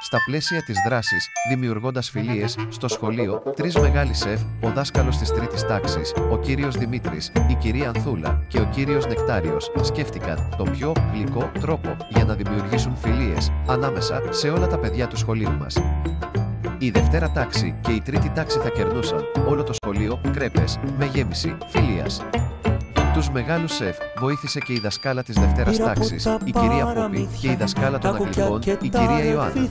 στα πλαίσια της δράσης, δημιουργώντας φιλίες, στο σχολείο, τρεις μεγάλοι σεφ, ο δάσκαλος της τρίτης τάξης, ο κύριος Δημήτρης, η κυρία Ανθούλα και ο κύριος Νεκτάριος, σκέφτηκαν τον πιο γλυκό τρόπο για να δημιουργήσουν φιλίες ανάμεσα σε όλα τα παιδιά του σχολείου μας. Η Δευτέρα τάξη και η τρίτη τάξη θα κερνούσαν όλο το σχολείο κρέπες με γέμιση φιλίας. Τους μεγάλους σεφ βοήθησε και η δασκάλα της Δευτέρας τάξης, η κυρία Πόπη, και η δασκάλα των Αγγλικών, η κυρία Ιωάννα.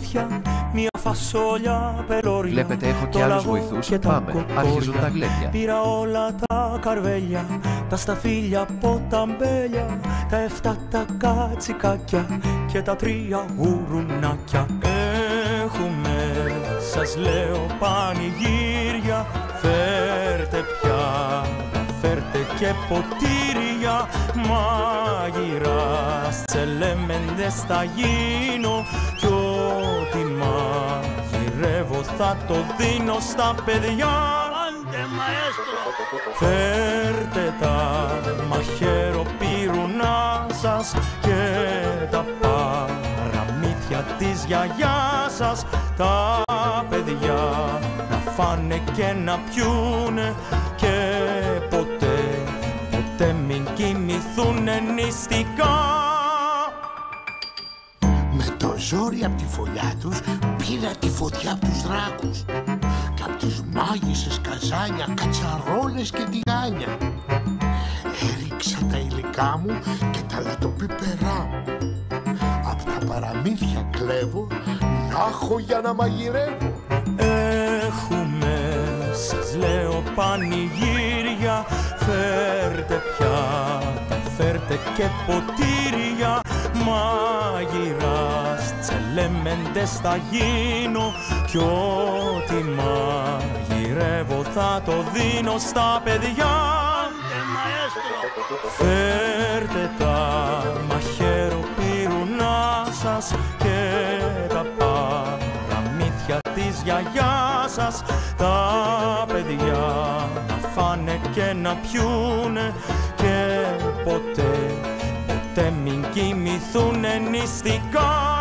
Βλέπετε, έχω και άλλους βοηθούς. Πάμε, αρχίζουν τα γλέντια. Πήρα όλα τα καρβέλια, τα σταφύλια ποταμπέλια, τα 7 τα κατσικάκια και τα 3 γουρουνάκια. Έχουμε, σας λέω, πανηγύρια, φέρτε πιάτα, φέρτε και ποτήρια, μάγειρας, τσελέμεντες θα γίνω κι ό,τι μαγειρεύω θα το δίνω στα παιδιά. Άντε μαέστρο! Φέρτε τα μαχαιροπύρουνά σας και τα παραμύθια της γιαγιάς σας, τα παιδιά να φάνε και να πιούνε και ποτέ μην κοιμηθούνε νηστικά. Με το ζόρι απ' τη φωλιά τους πήρα τη φωτιά απ' τους δράκους και απ' τις μάγισσες καζάνια, κατσαρόλες και τηγάνια. Έριξα τα υλικά μου και τα λατοπίπερά μου. Απ' τα παραμύθια κλέβω να έχω για να μαγειρεύω. Έχουμε, σας λέω, πανηγύρια, φέρτε πιάτα, φέρτε και ποτήρια, μάγειρας, τσελέμεντες θα γίνω κι ό,τι μαγειρεύω θα το δίνω στα παιδιά. Φέρτε τα μαχαιροπύρουνά σας και τα παραμύθια της γιαγιάς σας, τα παιδιά να φάνε και να πιούνε και ποτέ μην κοιμηθούνε νηστικά.